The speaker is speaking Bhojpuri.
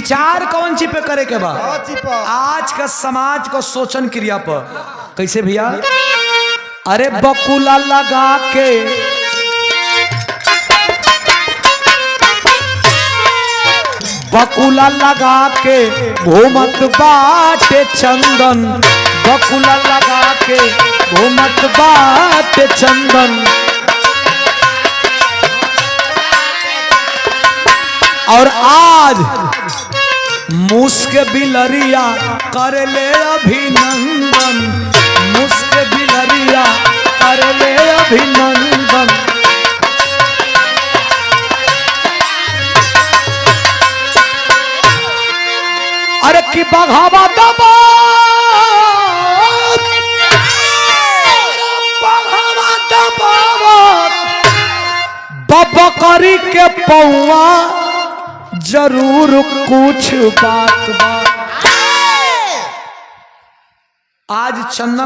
विचार कौन चीज पे करे के बा? आज का समाज को शोषण क्रिया पर। कैसे भैया? अरे बकुला लगा के बकुला लगा के घूमत बाटे चंदन, बकुला लगा के घूमत बाटे चंदन। और आज मुस्क बिलरिया कर ले अभिनंदन, मुस्क बिलरिया कर ले अभिनंदन। अरे की बघावा दबा बकरी के पौआ जरूर कुछ बात बा। आज चंदन